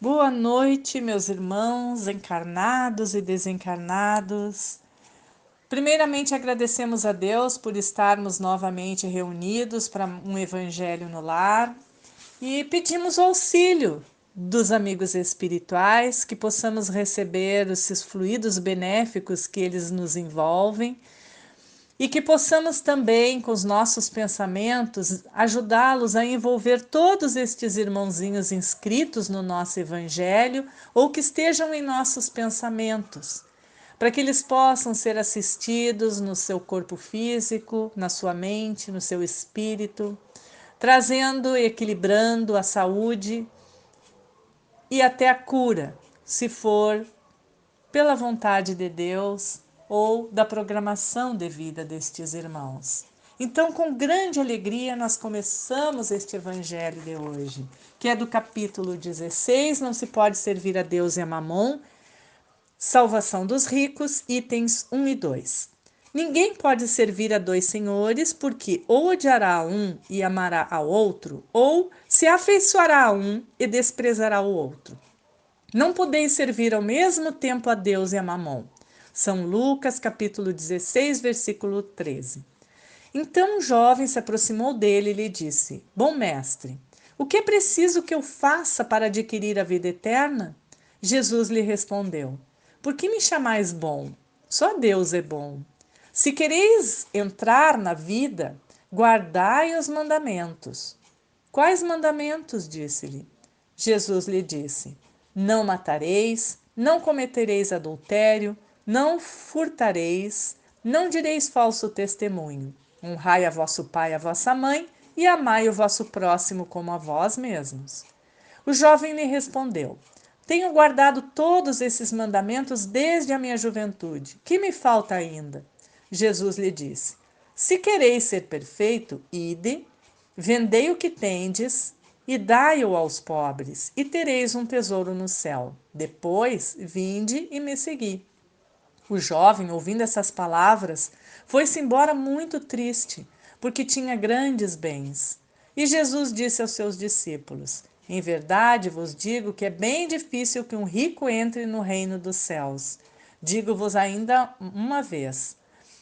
Boa noite, meus irmãos encarnados e desencarnados. Primeiramente, agradecemos a Deus por estarmos novamente reunidos para um Evangelho no Lar e pedimos o auxílio dos amigos espirituais, que possamos receber esses fluidos benéficos que eles nos envolvem e que possamos também, com os nossos pensamentos, ajudá-los a envolver todos estes irmãozinhos inscritos no nosso Evangelho ou que estejam em nossos pensamentos, para que eles possam ser assistidos no seu corpo físico, na sua mente, no seu espírito, trazendo e equilibrando a saúde e até a cura, se for pela vontade de Deus ou da programação de vida destes irmãos. Então, com grande alegria, nós começamos este evangelho de hoje, que é do capítulo 16, Não se pode servir a Deus e a Mamon, Salvação dos ricos, itens 1 e 2. Ninguém pode servir a dois senhores, porque ou odiará um e amará ao outro, ou se afeiçoará a um e desprezará o outro. Não podeis servir ao mesmo tempo a Deus e a Mamon. São Lucas, capítulo 16, versículo 13. Então um jovem se aproximou dele e lhe disse: Bom mestre, o que é preciso que eu faça para adquirir a vida eterna? Jesus lhe respondeu: Por que me chamais bom? Só Deus é bom. Se quereis entrar na vida, guardai os mandamentos. Quais mandamentos? Disse-lhe. Jesus lhe disse: Não matareis, não cometereis adultério, não furtareis, não direis falso testemunho. Honrai a vosso pai e a vossa mãe, e amai o vosso próximo como a vós mesmos. O jovem lhe respondeu: Tenho guardado todos esses mandamentos desde a minha juventude. Que me falta ainda? Jesus lhe disse: Se quereis ser perfeito, ide, vendei o que tendes e dai-o aos pobres, e tereis um tesouro no céu. Depois, vinde e me segui. O jovem, ouvindo essas palavras, foi-se embora muito triste, porque tinha grandes bens. E Jesus disse aos seus discípulos: Em verdade vos digo que é bem difícil que um rico entre no reino dos céus. Digo-vos ainda uma vez: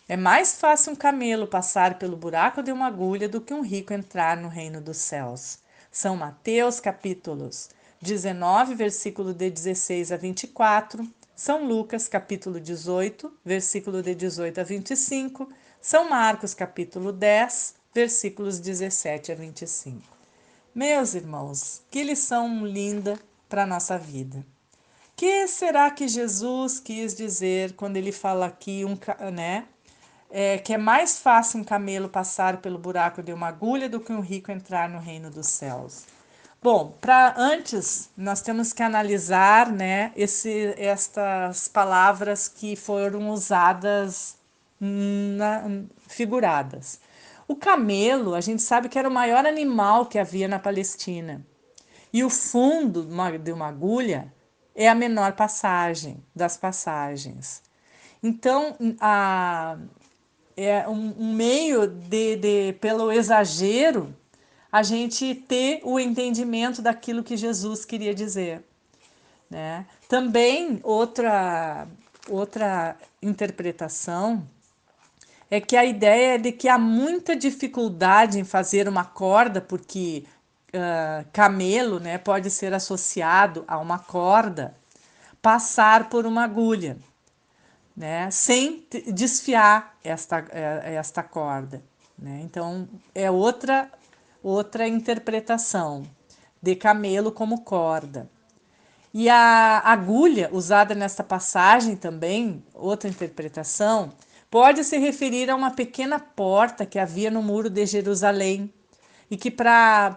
é mais fácil um camelo passar pelo buraco de uma agulha do que um rico entrar no reino dos céus. São Mateus, capítulos 19, versículo de 16 a 24, São Lucas, capítulo 18, versículo de 18 a 25, São Marcos, capítulo 10, versículos 17 a 25. Meus irmãos, que lição linda para a nossa vida. Que será que Jesus quis dizer quando ele fala aqui, que é mais fácil um camelo passar pelo buraco de uma agulha do que um rico entrar no reino dos céus? Bom, para antes nós temos que analisar, né, estas palavras que foram usadas figuradas. O camelo, a gente sabe que era o maior animal que havia na Palestina. E o fundo de uma agulha é a menor passagem das passagens. Então, é um meio pelo exagero, a gente ter o entendimento daquilo que Jesus queria dizer, né? Também outra interpretação é que a ideia é de que há muita dificuldade em fazer uma corda, porque camelo, né, pode ser associado a uma corda, passar por uma agulha, né, sem desfiar esta corda, né? Então é outra interpretação de camelo como corda. E a agulha usada nesta passagem também, outra interpretação, pode se referir a uma pequena porta que havia no muro de Jerusalém e que para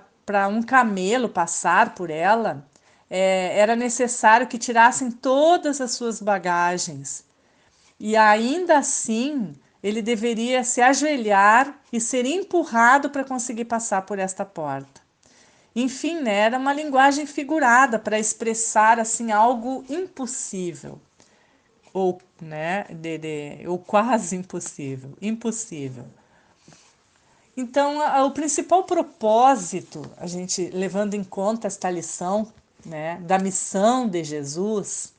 um camelo passar por ela era necessário que tirassem todas as suas bagagens. E ainda assim, ele deveria se ajoelhar e ser empurrado para conseguir passar por esta porta. Enfim, né, era uma linguagem figurada para expressar assim algo impossível ou, né, ou quase impossível, impossível. Então, o principal propósito, a gente levando em conta esta lição né, da missão de Jesus,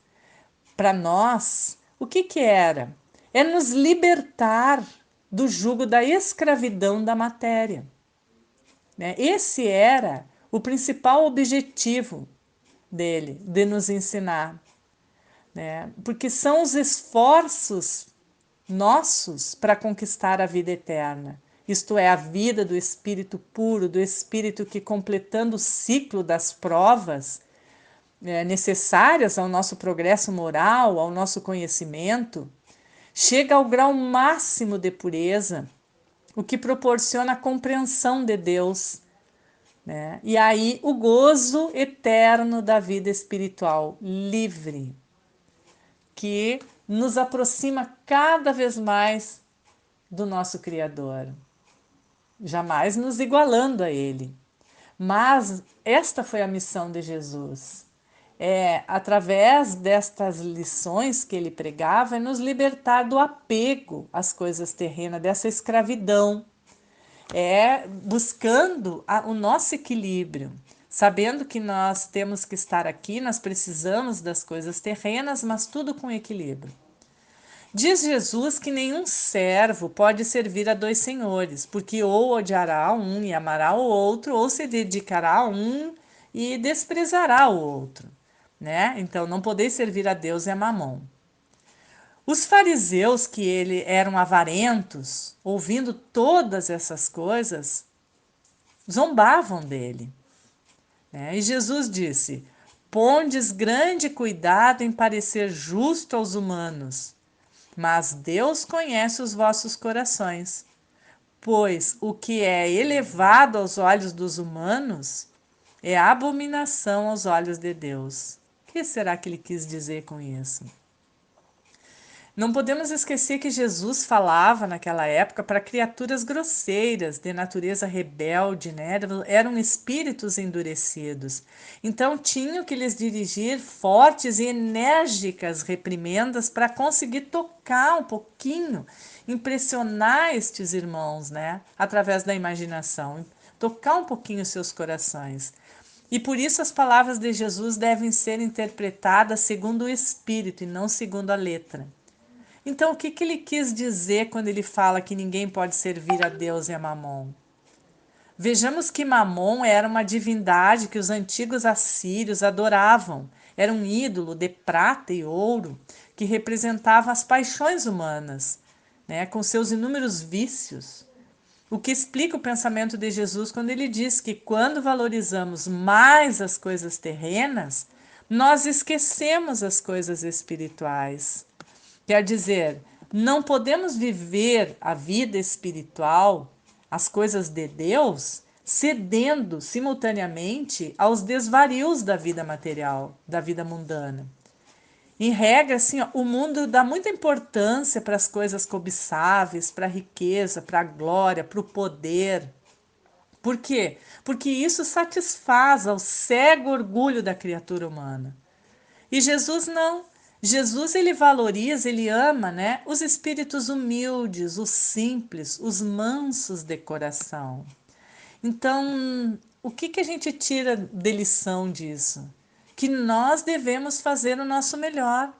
para nós, o que que era? É nos libertar do jugo da escravidão da matéria, né? Esse era o principal objetivo dele, de nos ensinar, né? Porque são os esforços nossos para conquistar a vida eterna. Isto é, a vida do Espírito puro, do Espírito que, completando o ciclo das provas necessárias ao nosso progresso moral, ao nosso conhecimento, chega ao grau máximo de pureza, o que proporciona a compreensão de Deus, né? E aí o gozo eterno da vida espiritual livre, que nos aproxima cada vez mais do nosso Criador, jamais nos igualando a Ele. Mas esta foi a missão de Jesus. Através destas lições que ele pregava, é nos libertar do apego às coisas terrenas, dessa escravidão, buscando o nosso equilíbrio, sabendo que nós temos que estar aqui, nós precisamos das coisas terrenas, mas tudo com equilíbrio. Diz Jesus que nenhum servo pode servir a dois senhores, porque ou odiará um e amará o outro, ou se dedicará a um e desprezará o outro, né? Então não podeis servir a Deus e a Mamon. Os fariseus, que eram avarentos, ouvindo todas essas coisas, zombavam dele, né? E Jesus disse: pondes grande cuidado em parecer justo aos humanos, mas Deus conhece os vossos corações, pois o que é elevado aos olhos dos humanos é abominação aos olhos de Deus. O que será que ele quis dizer com isso? Não podemos esquecer que Jesus falava naquela época para criaturas grosseiras, de natureza rebelde, né? Eram espíritos endurecidos. Então tinham que lhes dirigir fortes e enérgicas reprimendas para conseguir tocar um pouquinho, impressionar estes irmãos, né? Através da imaginação, tocar um pouquinho seus corações. E por isso as palavras de Jesus devem ser interpretadas segundo o Espírito e não segundo a letra. Então, o que ele quis dizer quando ele fala que ninguém pode servir a Deus e a Mamon? Vejamos que Mamon era uma divindade que os antigos assírios adoravam. Era um ídolo de prata e ouro que representava as paixões humanas, né, com seus inúmeros vícios. O que explica o pensamento de Jesus quando ele diz que quando valorizamos mais as coisas terrenas, nós esquecemos as coisas espirituais. Quer dizer, não podemos viver a vida espiritual, as coisas de Deus, cedendo simultaneamente aos desvarios da vida material, da vida mundana. Em regra, assim, ó, o mundo dá muita importância para as coisas cobiçáveis, para a riqueza, para a glória, para o poder. Por quê? Porque isso satisfaz ao cego orgulho da criatura humana. E Jesus não. Jesus ele valoriza, ele ama, né, os espíritos humildes, os simples, os mansos de coração. Então, o que a gente tira de lição disso? Que nós devemos fazer o nosso melhor,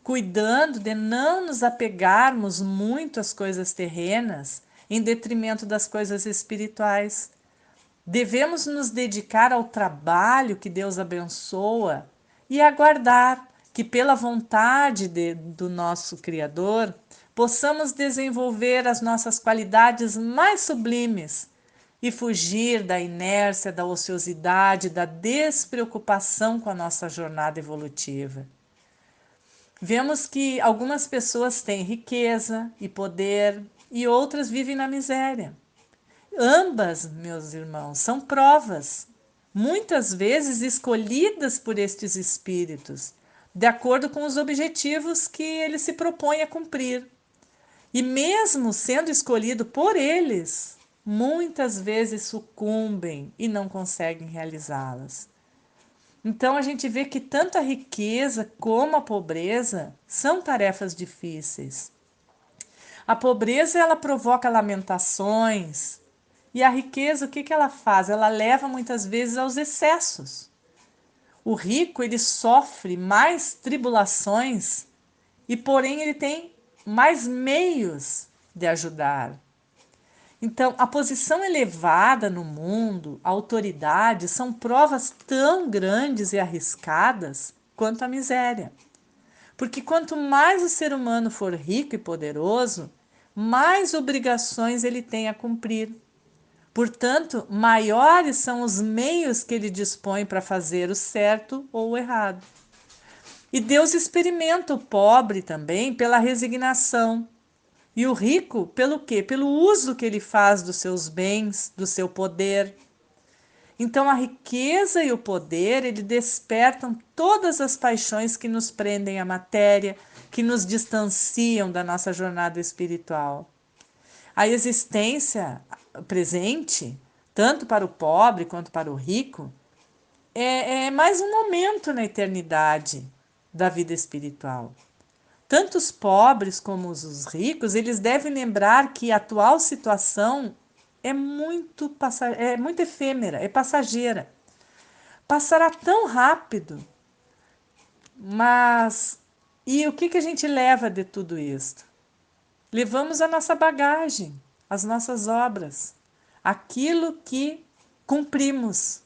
cuidando de não nos apegarmos muito às coisas terrenas em detrimento das coisas espirituais. Devemos nos dedicar ao trabalho que Deus abençoa e aguardar que, pela vontade do nosso Criador, possamos desenvolver as nossas qualidades mais sublimes e fugir da inércia, da ociosidade, da despreocupação com a nossa jornada evolutiva. Vemos que algumas pessoas têm riqueza e poder e outras vivem na miséria. Ambas, meus irmãos, são provas, muitas vezes escolhidas por estes espíritos, de acordo com os objetivos que eles se propõem a cumprir. E mesmo sendo escolhido por eles, muitas vezes sucumbem e não conseguem realizá-las. Então a gente vê que tanto a riqueza como a pobreza são tarefas difíceis. A pobreza ela provoca lamentações, e a riqueza, o que ela faz? Ela leva muitas vezes aos excessos. O rico, ele sofre mais tribulações e, porém, ele tem mais meios de ajudar. Então, a posição elevada no mundo, a autoridade, são provas tão grandes e arriscadas quanto a miséria. Porque quanto mais o ser humano for rico e poderoso, mais obrigações ele tem a cumprir. Portanto, maiores são os meios que ele dispõe para fazer o certo ou o errado. E Deus experimenta o pobre também pela resignação. E o rico, pelo quê? Pelo uso que ele faz dos seus bens, do seu poder. Então, a riqueza e o poder, ele despertam todas as paixões que nos prendem à matéria, que nos distanciam da nossa jornada espiritual. A existência presente, tanto para o pobre quanto para o rico, é mais um momento na eternidade da vida espiritual. Tanto os pobres como os ricos, eles devem lembrar que a atual situação é muito efêmera, é passageira. Passará tão rápido, mas e o que a gente leva de tudo isso? Levamos a nossa bagagem, as nossas obras, aquilo que cumprimos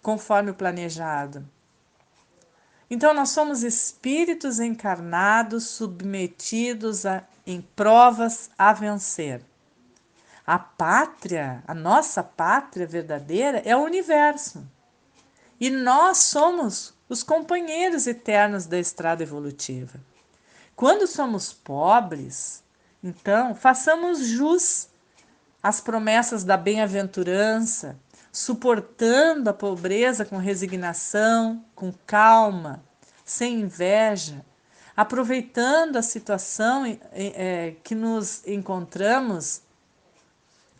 conforme o planejado. Então, nós somos espíritos encarnados, submetidos em provas a vencer. A pátria, a nossa pátria verdadeira é o universo. E nós somos os companheiros eternos da estrada evolutiva. Quando somos pobres, então, façamos jus às promessas da bem-aventurança, suportando a pobreza com resignação, com calma, sem inveja, aproveitando a situação que nos encontramos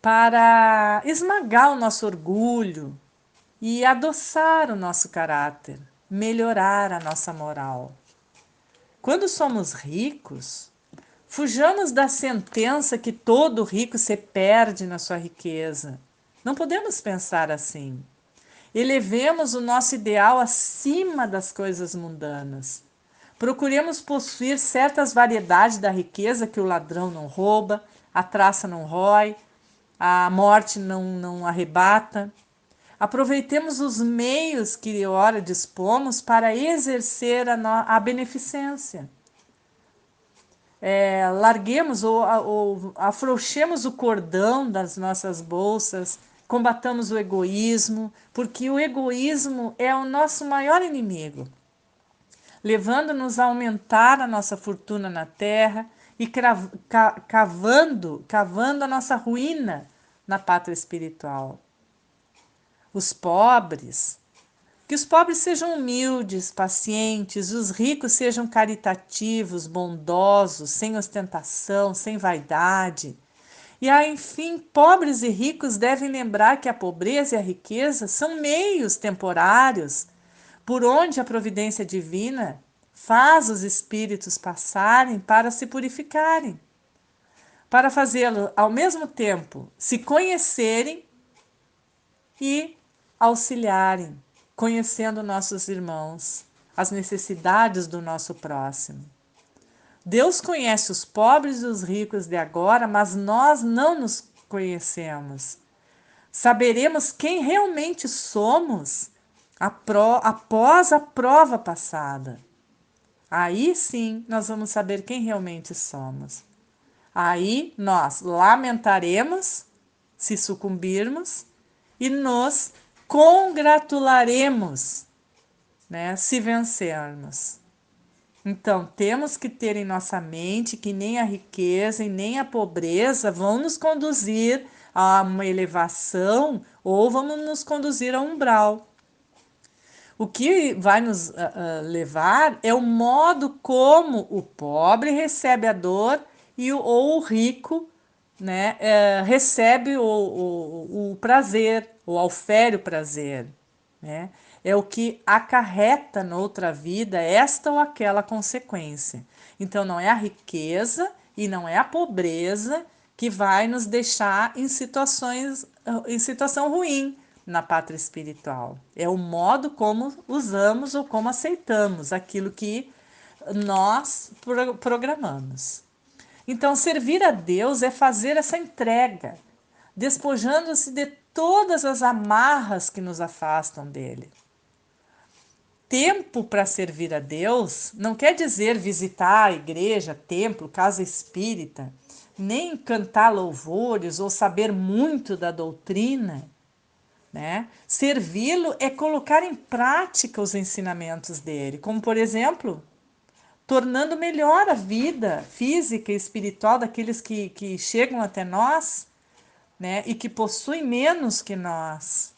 para esmagar o nosso orgulho e adoçar o nosso caráter, melhorar a nossa moral. Quando somos ricos, fujamos da sentença que todo rico se perde na sua riqueza. Não podemos pensar assim. Elevemos o nosso ideal acima das coisas mundanas. Procuremos possuir certas variedades da riqueza que o ladrão não rouba, a traça não rói, a morte não arrebata. Aproveitemos os meios que ora dispomos para exercer a beneficência. Larguemos ou afrouxemos o cordão das nossas bolsas, combatamos o egoísmo, porque o egoísmo é o nosso maior inimigo, levando-nos a aumentar a nossa fortuna na terra e cavando a nossa ruína na pátria espiritual. Que os pobres sejam humildes, pacientes, os ricos sejam caritativos, bondosos, sem ostentação, sem vaidade. E enfim, pobres e ricos devem lembrar que a pobreza e a riqueza são meios temporários por onde a providência divina faz os espíritos passarem para se purificarem, para fazê-lo ao mesmo tempo se conhecerem e auxiliarem, conhecendo nossos irmãos, as necessidades do nosso próximo. Deus conhece os pobres e os ricos de agora, mas nós não nos conhecemos. Saberemos quem realmente somos após a prova passada. Aí sim nós vamos saber quem realmente somos. Aí nós lamentaremos se sucumbirmos e nos congratularemos, né, se vencermos. Então, temos que ter em nossa mente que nem a riqueza e nem a pobreza vão nos conduzir a uma elevação ou vão nos conduzir a um umbral. O que vai nos levar é o modo como o pobre recebe a dor ou o rico, né, recebe o prazer, ou aufere o prazer, né? É o que acarreta noutra vida esta ou aquela consequência. Então, não é a riqueza e não é a pobreza que vai nos deixar em situação ruim, na pátria espiritual. É o modo como usamos ou como aceitamos aquilo que nós programamos. Então, servir a Deus é fazer essa entrega, despojando-se de todas as amarras que nos afastam dele. Tempo para servir a Deus não quer dizer visitar a igreja, templo, casa espírita, nem cantar louvores ou saber muito da doutrina, né? Servi-lo é colocar em prática os ensinamentos dele, como por exemplo, tornando melhor a vida física e espiritual daqueles que chegam até nós, né? E que possuem menos que nós.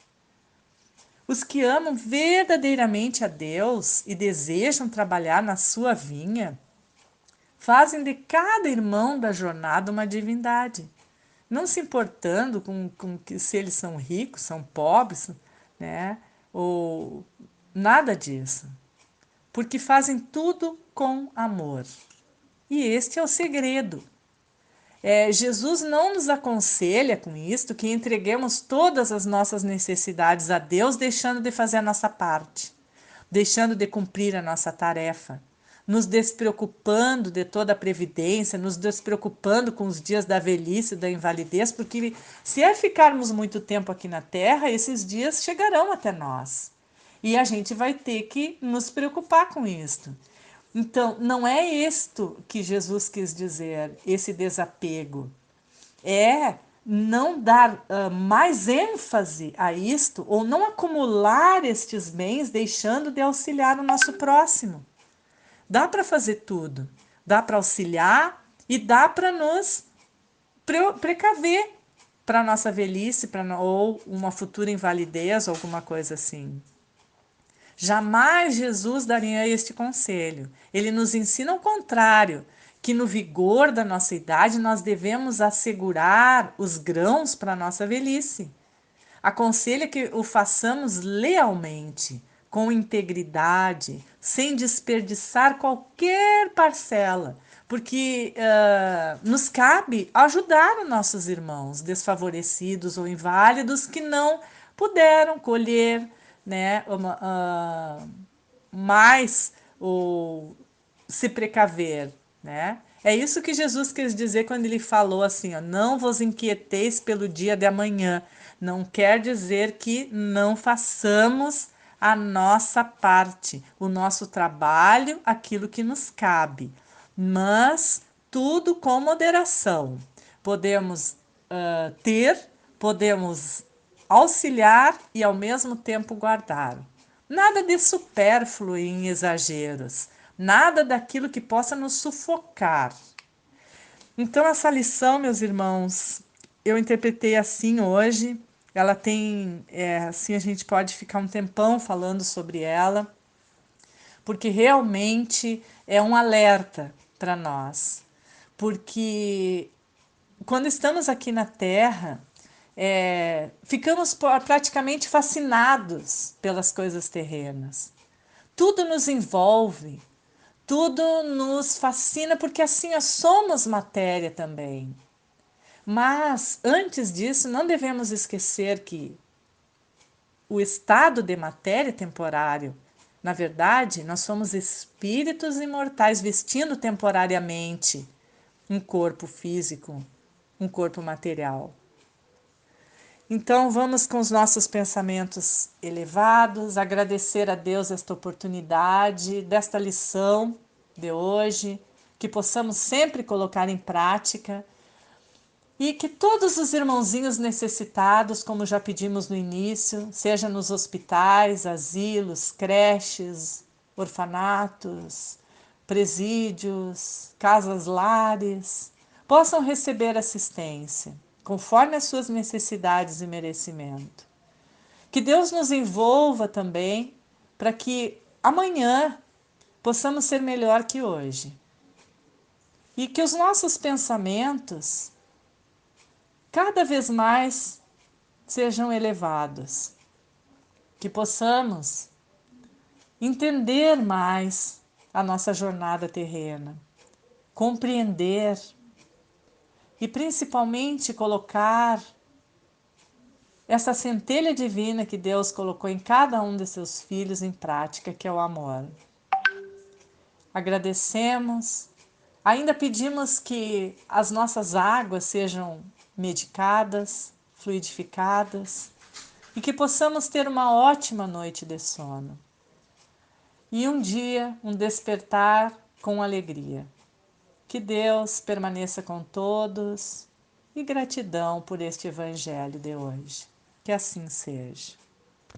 Os que amam verdadeiramente a Deus e desejam trabalhar na sua vinha, fazem de cada irmão da jornada uma divindade, não se importando com que, se eles são ricos, são pobres, né? Ou nada disso, porque fazem tudo com amor. E este é o segredo. Jesus não nos aconselha com isto que entreguemos todas as nossas necessidades a Deus, deixando de fazer a nossa parte, deixando de cumprir a nossa tarefa, nos despreocupando de toda a previdência, nos despreocupando com os dias da velhice, da invalidez, porque se ficarmos muito tempo aqui na Terra, esses dias chegarão até nós. E a gente vai ter que nos preocupar com isto. Então, não é isto que Jesus quis dizer, esse desapego. É não dar mais ênfase a isto ou não acumular estes bens deixando de auxiliar o nosso próximo. Dá para fazer tudo. Dá para auxiliar e dá para nos precaver para a nossa velhice ou uma futura invalidez ou alguma coisa assim. Jamais Jesus daria este conselho. Ele nos ensina o contrário, que no vigor da nossa idade nós devemos assegurar os grãos para a nossa velhice. Aconselha que o façamos lealmente, com integridade, sem desperdiçar qualquer parcela, porque nos cabe ajudar os nossos irmãos desfavorecidos ou inválidos que não puderam colher, né, mais ou se precaver, né? É isso que Jesus quis dizer quando ele falou assim, ó, não vos inquieteis pelo dia de amanhã. Não quer dizer que não façamos a nossa parte, o nosso trabalho, aquilo que nos cabe, mas tudo com moderação. Podemos podemos auxiliar e ao mesmo tempo guardar. Nada de supérfluo em exageros, nada daquilo que possa nos sufocar. Então, essa lição, meus irmãos, eu interpretei assim hoje. Ela tem, assim, a gente pode ficar um tempão falando sobre ela, porque realmente é um alerta para nós. Porque quando estamos aqui na Terra, ficamos praticamente fascinados pelas coisas terrenas. Tudo nos envolve, tudo nos fascina, porque assim nós somos matéria também. Mas, antes disso, não devemos esquecer que o estado de matéria é temporário. Na verdade, nós somos espíritos imortais vestindo temporariamente um corpo físico, um corpo material. Então, vamos com os nossos pensamentos elevados, agradecer a Deus esta oportunidade, desta lição de hoje, que possamos sempre colocar em prática e que todos os irmãozinhos necessitados, como já pedimos no início, seja nos hospitais, asilos, creches, orfanatos, presídios, casas-lares, possam receber assistência conforme as suas necessidades e merecimento. Que Deus nos envolva também para que amanhã possamos ser melhor que hoje. E que os nossos pensamentos cada vez mais sejam elevados. Que possamos entender mais a nossa jornada terrena, compreender e principalmente colocar essa centelha divina que Deus colocou em cada um de seus filhos em prática, que é o amor. Agradecemos, ainda pedimos que as nossas águas sejam medicadas, fluidificadas e que possamos ter uma ótima noite de sono. E um dia, um despertar com alegria. Que Deus permaneça com todos e gratidão por este Evangelho de hoje. Que assim seja.